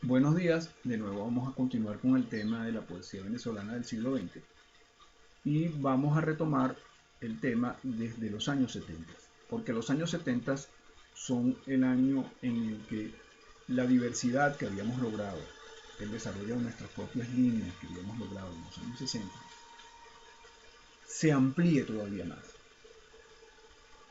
Buenos días, de nuevo vamos a continuar con el tema de la poesía venezolana del siglo XX y vamos a retomar el tema desde los años 70, porque los años 70 son el año en el que la diversidad que habíamos logrado, el desarrollo de nuestras propias líneas que habíamos logrado en los años 60, se amplíe todavía más.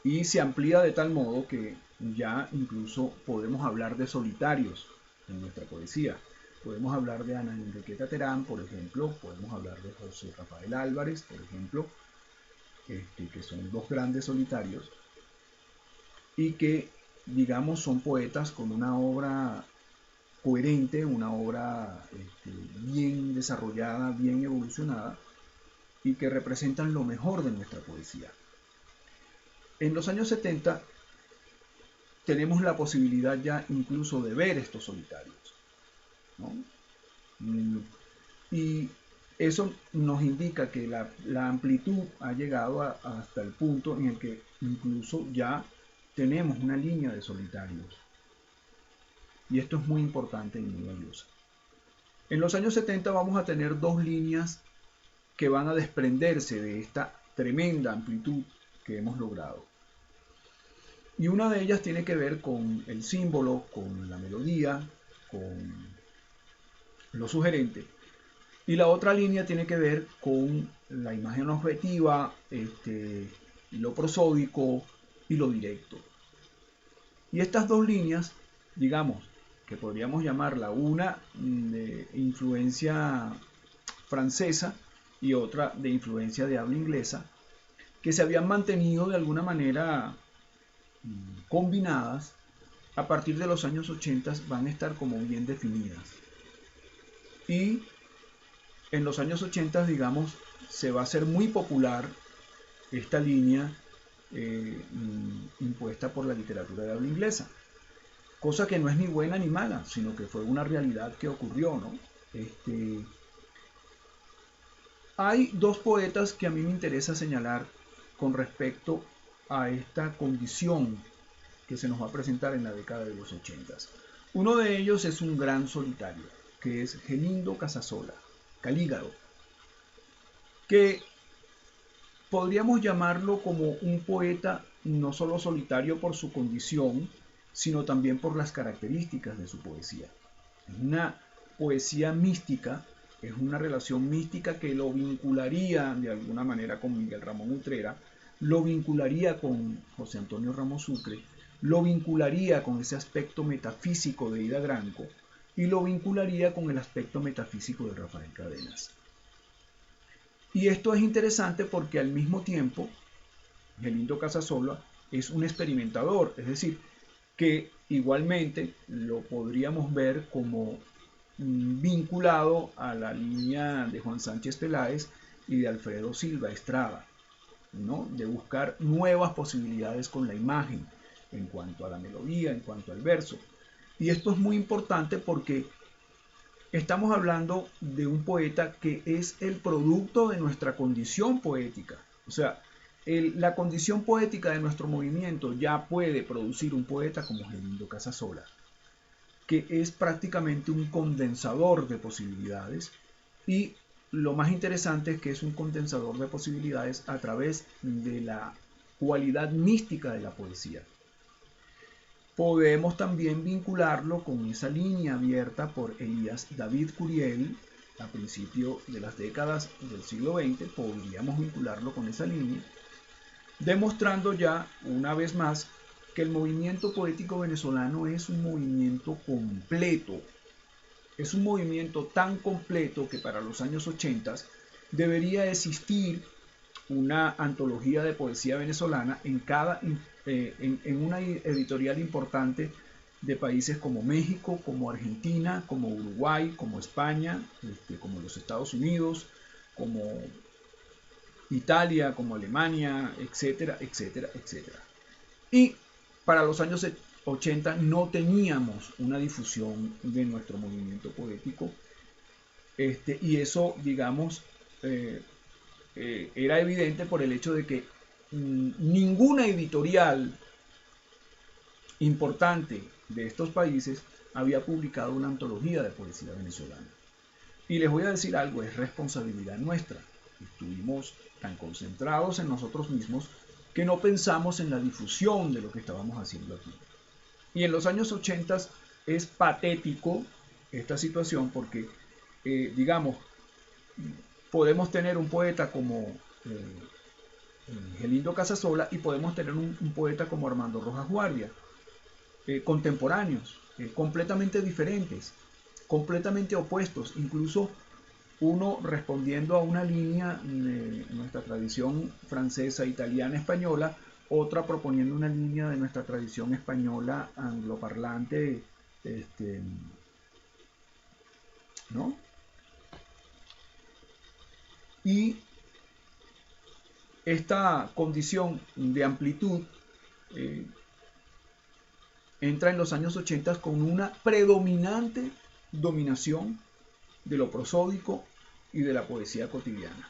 Y se amplía de tal modo que ya incluso podemos hablar de solitarios en nuestra poesía. Podemos hablar de Ana Enriqueta Terán, por ejemplo, podemos hablar de José Rafael Álvarez, por ejemplo, que son dos grandes solitarios y que, digamos, son poetas con una obra coherente, una obra bien desarrollada, bien evolucionada y que representan lo mejor de nuestra poesía. En los años 70 tenemos la posibilidad ya incluso de ver estos solitarios, ¿no? Y eso nos indica que la amplitud ha llegado hasta el punto en el que incluso ya tenemos una línea de solitarios. Y esto es muy importante y muy valioso. En los años 70 vamos a tener dos líneas que van a desprenderse de esta tremenda amplitud que hemos logrado. Y una de ellas tiene que ver con el símbolo, con la melodía, con lo sugerente. Y la otra línea tiene que ver con la imagen objetiva, lo prosódico y lo directo. Y estas dos líneas, digamos, que podríamos llamarla una de influencia francesa y otra de influencia de habla inglesa, que se habían mantenido de alguna manera combinadas, a partir de los años 80 van a estar como bien definidas. Y en los años 80, digamos, se va a hacer muy popular esta línea impuesta por la literatura de habla inglesa. Cosa que no es ni buena ni mala, sino que fue una realidad que ocurrió, ¿no? Hay dos poetas que a mí me interesa señalar con respecto a esta condición que se nos va a presentar en la década de los 80. Uno de ellos es un gran solitario, que es Gelindo Casasola, Calígaro, que podríamos llamarlo como un poeta no solo solitario por su condición, sino también por las características de su poesía. Es una poesía mística, es una relación mística que lo vincularía de alguna manera con Miguel Ramón Utrera, lo vincularía con José Antonio Ramos Sucre, lo vincularía con ese aspecto metafísico de Ida Granco y lo vincularía con el aspecto metafísico de Rafael Cadenas. Y esto es interesante porque al mismo tiempo Gelindo Casasola es un experimentador, es decir, que igualmente lo podríamos ver como vinculado a la línea de Juan Sánchez Peláez y de Alfredo Silva Estrada, ¿no? De buscar nuevas posibilidades con la imagen en cuanto a la melodía, en cuanto al verso. Y esto es muy importante porque estamos hablando de un poeta que es el producto de nuestra condición poética. O sea, la condición poética de nuestro movimiento ya puede producir un poeta como Gelindo Casasola, que es prácticamente un condensador de posibilidades y lo más interesante es que es un condensador de posibilidades a través de la cualidad mística de la poesía. Podemos también vincularlo con esa línea abierta por Elías David Curiel a principios de las décadas del siglo XX, podríamos vincularlo con esa línea, demostrando ya una vez más que el movimiento poético venezolano es un movimiento completo, es un movimiento tan completo que para los años 80 debería existir una antología de poesía venezolana en una editorial importante de países como México, como Argentina, como Uruguay, como España, como los Estados Unidos, como Italia, como Alemania, etcétera, etcétera, etcétera. Y para los años 80 no teníamos una difusión de nuestro movimiento poético, y eso, digamos, era evidente por el hecho de que ninguna editorial importante de estos países había publicado una antología de poesía venezolana. Y les voy a decir algo, es responsabilidad nuestra. Estuvimos tan concentrados en nosotros mismos que no pensamos en la difusión de lo que estábamos haciendo aquí. Y en los años 80 es patético esta situación porque, digamos, podemos tener un poeta como Gelindo Casasola y podemos tener un poeta como Armando Rojas Guardia, contemporáneos, completamente diferentes, completamente opuestos, incluso uno respondiendo a una línea de nuestra tradición francesa, italiana, española, otra proponiendo una línea de nuestra tradición española, angloparlante, ¿no? Y esta condición de amplitud entra en los años 80 con una predominante dominación de lo prosódico y de la poesía cotidiana.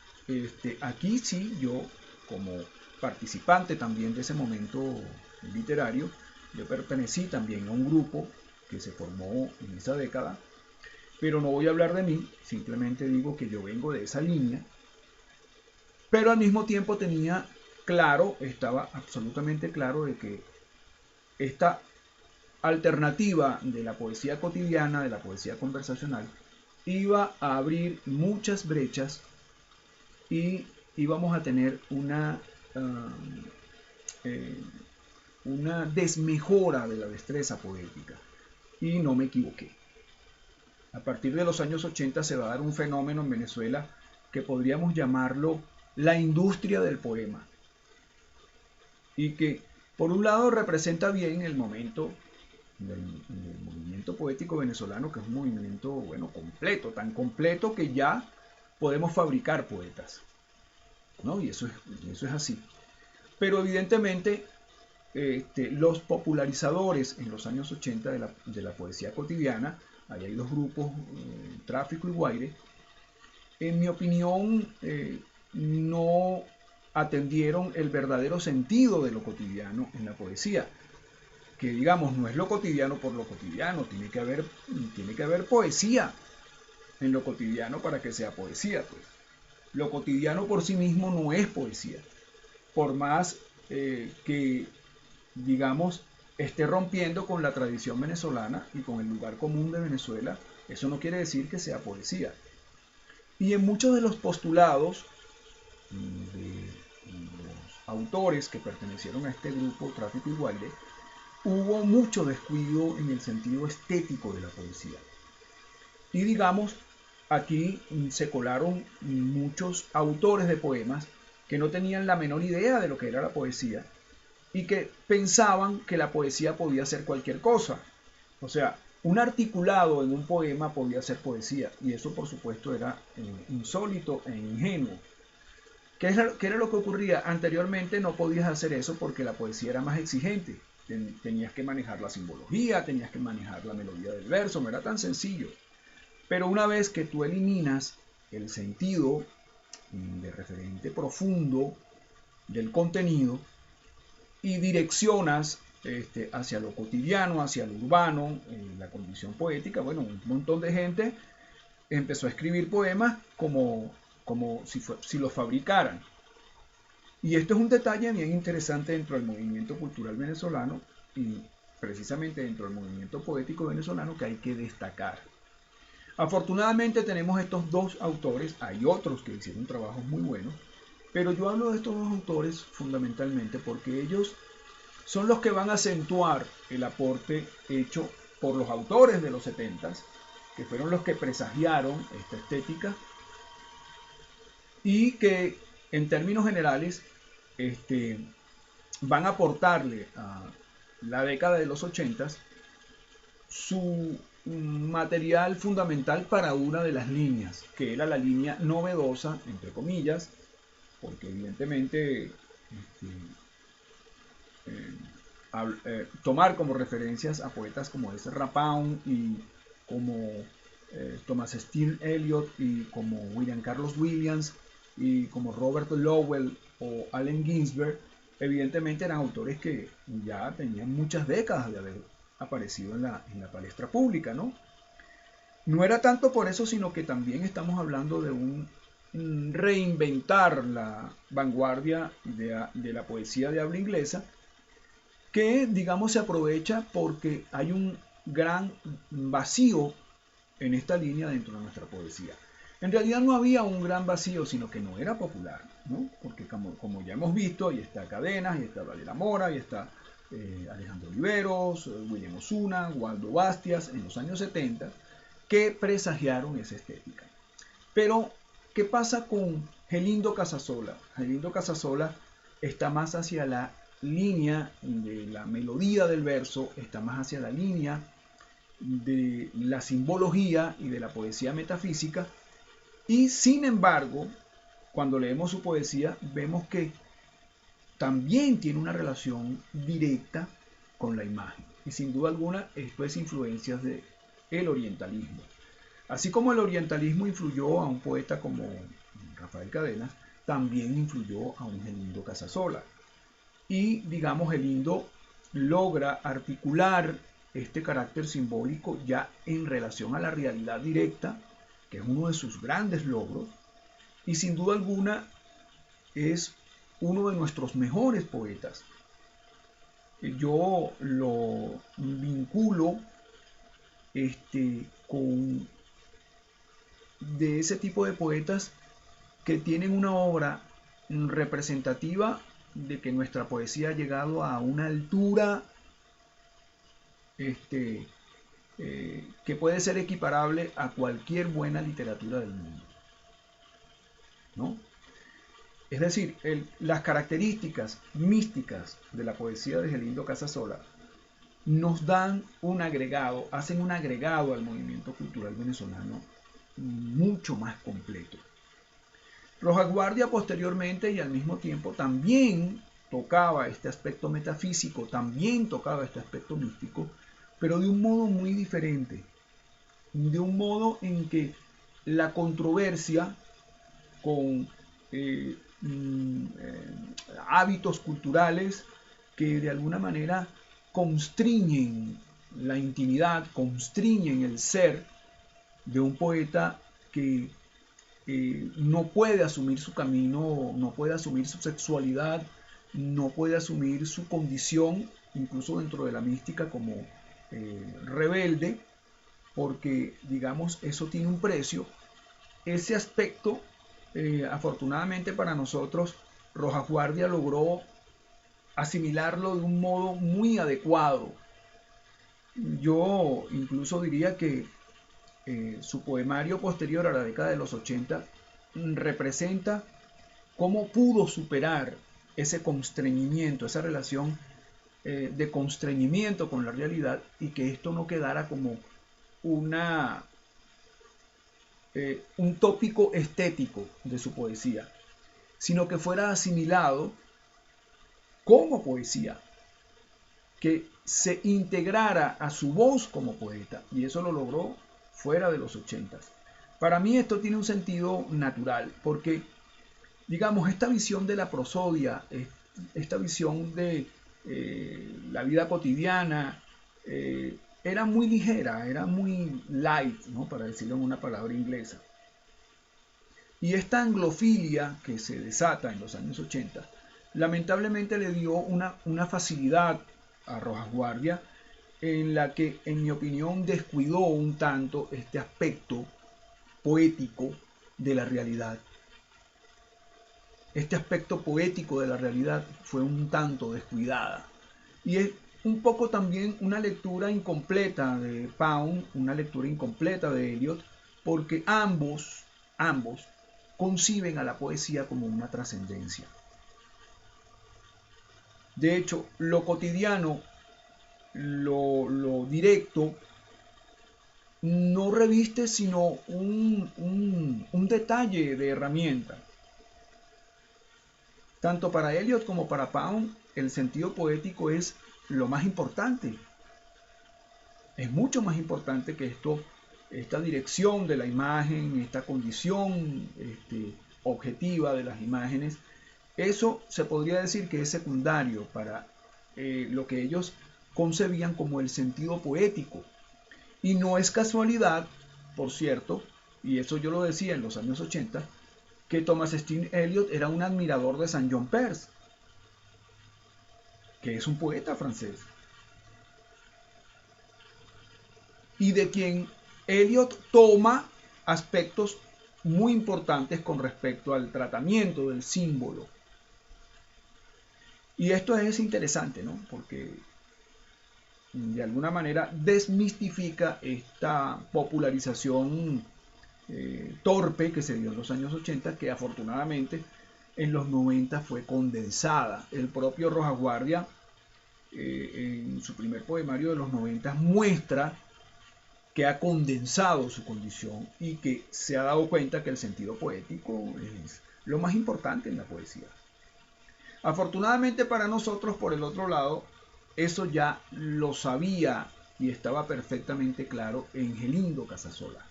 Aquí sí, yo como participante también de ese momento literario, yo pertenecí también a un grupo que se formó en esa década, pero no voy a hablar de mí, simplemente digo que yo vengo de esa línea, pero al mismo tiempo tenía claro, estaba absolutamente claro de que esta alternativa de la poesía cotidiana, de la poesía conversacional, iba a abrir muchas brechas y íbamos a tener una desmejora de la destreza poética. Y no me equivoqué. A partir de los años 80 se va a dar un fenómeno en Venezuela que podríamos llamarlo la industria del poema. Y que, por un lado, representa bien el momento del movimiento poético venezolano, que es un movimiento, bueno, completo, tan completo que ya podemos fabricar poetas, ¿no? Y eso es así. Pero evidentemente los popularizadores en los años 80 de la poesía cotidiana, ahí hay dos grupos, Tráfico y Guaire, en mi opinión no atendieron el verdadero sentido de lo cotidiano en la poesía, que digamos no es lo cotidiano por lo cotidiano, tiene que haber poesía en lo cotidiano para que sea poesía, pues. Lo cotidiano por sí mismo no es poesía, por más que, digamos, esté rompiendo con la tradición venezolana y con el lugar común de Venezuela, eso no quiere decir que sea poesía. Y en muchos de los postulados de los autores que pertenecieron a este grupo, Tráfico y Guaire, hubo mucho descuido en el sentido estético de la poesía. Y digamos, aquí se colaron muchos autores de poemas que no tenían la menor idea de lo que era la poesía y que pensaban que la poesía podía ser cualquier cosa. O sea, un articulado en un poema podía ser poesía, y eso por supuesto era insólito e ingenuo. ¿Qué era lo que ocurría? Anteriormente no podías hacer eso porque la poesía era más exigente. Tenías que manejar la simbología, tenías que manejar la melodía del verso, no era tan sencillo. Pero una vez que tú eliminas el sentido de referente profundo del contenido y direccionas hacia lo cotidiano, hacia lo urbano, la condición poética, bueno, un montón de gente empezó a escribir poemas como si los fabricaran. Y esto es un detalle bien interesante dentro del movimiento cultural venezolano y precisamente dentro del movimiento poético venezolano que hay que destacar. Afortunadamente tenemos estos dos autores, hay otros que hicieron trabajos muy buenos, pero yo hablo de estos dos autores fundamentalmente porque ellos son los que van a acentuar el aporte hecho por los autores de los 70s, que fueron los que presagiaron esta estética y que en términos generales van a aportarle a la década de los 80s su material fundamental para una de las líneas, que era la línea novedosa, entre comillas, porque evidentemente tomar como referencias a poetas como Ezra Pound y como Thomas Steele Eliot y como William Carlos Williams y como Robert Lowell o Allen Ginsberg, evidentemente eran autores que ya tenían muchas décadas de haber aparecido en la palestra pública, ¿no? No era tanto por eso, sino que también estamos hablando de un reinventar la vanguardia de la poesía de habla inglesa, que digamos se aprovecha porque hay un gran vacío en esta línea dentro de nuestra poesía. En realidad no había un gran vacío, sino que no era popular, ¿no? Porque como ya hemos visto, ahí está Cadenas, ahí está Valera Mora, ahí está Alejandro Oliveros, William Osuna, Waldo Bastias, en los años 70, que presagiaron esa estética. Pero, ¿qué pasa con Gelindo Casasola? Gelindo Casasola está más hacia la línea de la melodía del verso, está más hacia la línea de la simbología y de la poesía metafísica, y sin embargo, cuando leemos su poesía, vemos que también tiene una relación directa con la imagen. Y sin duda alguna, esto es influencias del orientalismo. Así como el orientalismo influyó a un poeta como Rafael Cadenas, también influyó a un Gelindo Casasola. Y, digamos, Gelindo logra articular este carácter simbólico ya en relación a la realidad directa, que es uno de sus grandes logros, y sin duda alguna es uno de nuestros mejores poetas. Yo lo vinculo con de ese tipo de poetas que tienen una obra representativa de que nuestra poesía ha llegado a una altura que puede ser equiparable a cualquier buena literatura del mundo, ¿no? Es decir, las características místicas de la poesía de Gelindo Casasola nos dan un agregado, hacen un agregado al movimiento cultural venezolano mucho más completo. Rojas Guardia posteriormente y al mismo tiempo también tocaba este aspecto metafísico, también tocaba este aspecto místico, pero de un modo muy diferente, de un modo en que la controversia con hábitos culturales que de alguna manera constriñen la intimidad, constriñen el ser de un poeta que no puede asumir su camino, no puede asumir su sexualidad, no puede asumir su condición, incluso dentro de la mística, como rebelde, porque, digamos, eso tiene un precio. Ese aspecto, afortunadamente para nosotros, Rojas Guardia logró asimilarlo de un modo muy adecuado. Yo incluso diría que su poemario posterior a la década de los 80 representa cómo pudo superar ese constreñimiento, esa relación de constreñimiento con la realidad, y que esto no quedara como un tópico estético de su poesía, sino que fuera asimilado como poesía, que se integrara a su voz como poeta, y eso lo logró fuera de los 80. Para mí esto tiene un sentido natural, porque, digamos, esta visión de la prosodia, esta visión de la vida cotidiana, era muy ligera, era muy light, ¿no? Para decirlo en una palabra inglesa. Y esta anglofilia que se desata en los años 80, lamentablemente le dio una facilidad a Rojas Guardia en la que, en mi opinión, descuidó un tanto este aspecto poético de la realidad. Este aspecto poético de la realidad fue un tanto descuidada. Y es un poco también una lectura incompleta de Pound, una lectura incompleta de Eliot, porque ambos conciben a la poesía como una trascendencia. De hecho, lo cotidiano, lo directo, no reviste sino un detalle de herramienta. Tanto para Eliot como para Pound, el sentido poético es lo más importante. Es mucho más importante que esta dirección de la imagen, esta condición objetiva de las imágenes. Eso se podría decir que es secundario para lo que ellos concebían como el sentido poético. Y no es casualidad, por cierto, y eso yo lo decía en los años 80, que Thomas Steve Eliot era un admirador de Saint-John Perse, que es un poeta francés, y de quien Eliot toma aspectos muy importantes con respecto al tratamiento del símbolo. Y esto es interesante, ¿no? Porque de alguna manera desmistifica esta popularización torpe que se dio en los años 80, que afortunadamente en los 90 fue condensada. El propio Rojas Guardia, en su primer poemario de los 90, muestra que ha condensado su condición y que se ha dado cuenta que el sentido poético es lo más importante en la poesía. Afortunadamente para nosotros, por el otro lado, eso ya lo sabía y estaba perfectamente claro en Gelindo Casasola.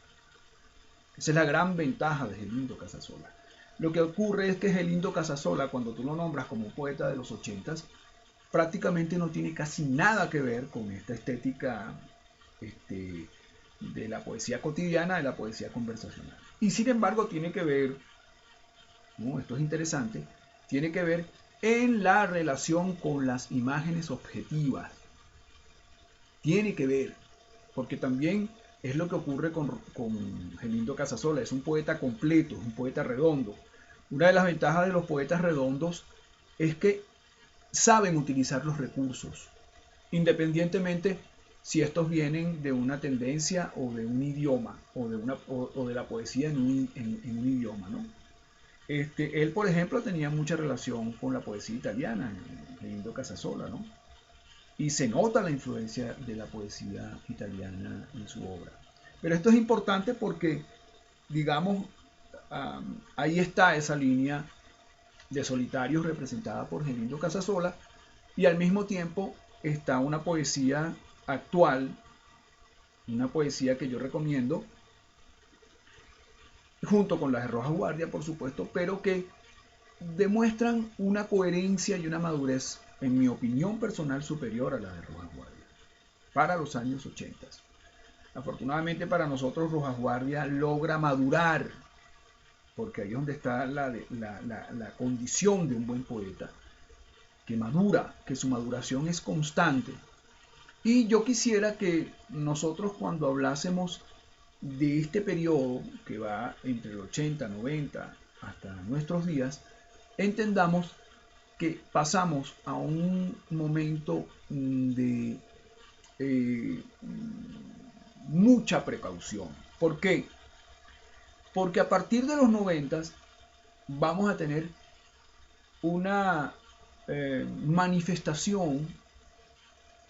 Esa es la gran ventaja de Gelindo Casasola. Lo que ocurre es que Gelindo Casasola, cuando tú lo nombras como poeta de los 80s, prácticamente no tiene casi nada que ver con esta estética de la poesía cotidiana, de la poesía conversacional. Y sin embargo tiene que ver, ¿no? Esto es interesante, tiene que ver en la relación con las imágenes objetivas. Tiene que ver, porque también es lo que ocurre con Gelindo Casasola. Es un poeta completo, es un poeta redondo. Una de las ventajas de los poetas redondos es que saben utilizar los recursos, independientemente si estos vienen de una tendencia o de un idioma, o de la poesía en un idioma, ¿no? Él, por ejemplo, tenía mucha relación con la poesía italiana, Gelindo Casasola, ¿no? Y se nota la influencia de la poesía italiana en su obra. Pero esto es importante porque, digamos, ahí está esa línea de solitarios representada por Gelindo Casasola, y al mismo tiempo está una poesía actual, una poesía que yo recomiendo, junto con las de Rojas Guardia, por supuesto, pero que demuestran una coherencia y una madurez, en mi opinión personal, superior a la de Rojas Guardia, para los años 80. Afortunadamente para nosotros, Rojas Guardia logra madurar, porque ahí es donde está la condición de un buen poeta, que madura, que su maduración es constante. Y yo quisiera que nosotros, cuando hablásemos de este periodo que va entre el 80, 90 hasta nuestros días, entendamos que pasamos a un momento de mucha precaución. ¿Por qué? Porque a partir de los 90 vamos a tener una manifestación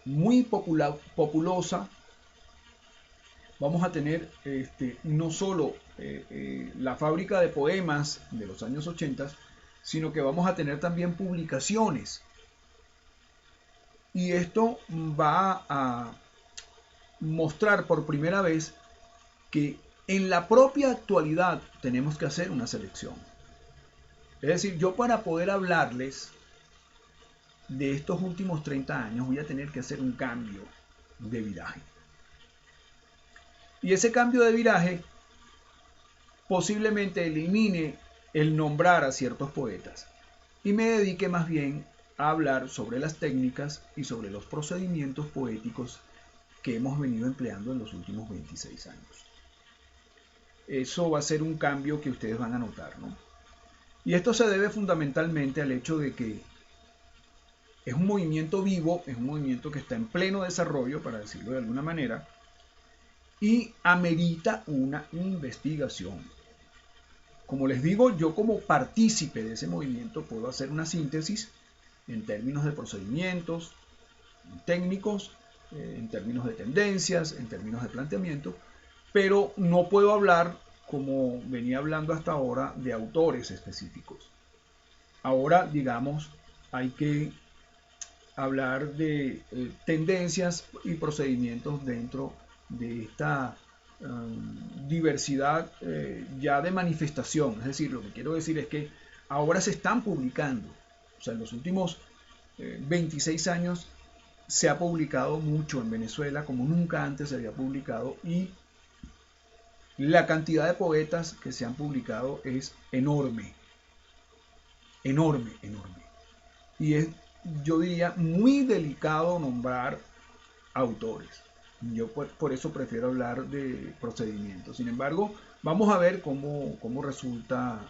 muy populosa. Vamos a tener no solo la fábrica de poemas de los años 80, sino que vamos a tener también publicaciones. Y esto va a mostrar por primera vez que en la propia actualidad tenemos que hacer una selección. Es decir, yo para poder hablarles de estos últimos 30 años voy a tener que hacer un cambio de viraje. Y ese cambio de viraje posiblemente elimine el nombrar a ciertos poetas y me dedique más bien a hablar sobre las técnicas y sobre los procedimientos poéticos que hemos venido empleando en los últimos 26 años. Eso va a ser un cambio que ustedes van a notar, ¿no? Y esto se debe fundamentalmente al hecho de que es un movimiento vivo, es un movimiento que está en pleno desarrollo, para decirlo de alguna manera, y amerita una investigación. Como les digo, yo como partícipe de ese movimiento puedo hacer una síntesis en términos de procedimientos técnicos, en términos de tendencias, en términos de planteamiento, pero no puedo hablar, como venía hablando hasta ahora, de autores específicos. Ahora, digamos, hay que hablar de tendencias y procedimientos dentro de esta diversidad ya de manifestación. Es decir, lo que quiero decir es que ahora se están publicando, o sea, en los últimos 26 años se ha publicado mucho en Venezuela como nunca antes se había publicado, y la cantidad de poetas que se han publicado es enorme, enorme, enorme. Y es, yo diría, muy delicado nombrar autores. Yo por eso prefiero hablar de procedimientos. Sin embargo, vamos a ver cómo resulta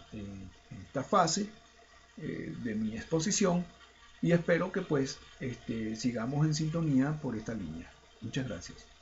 esta fase de mi exposición, y espero que pues sigamos en sintonía por esta línea. Muchas gracias.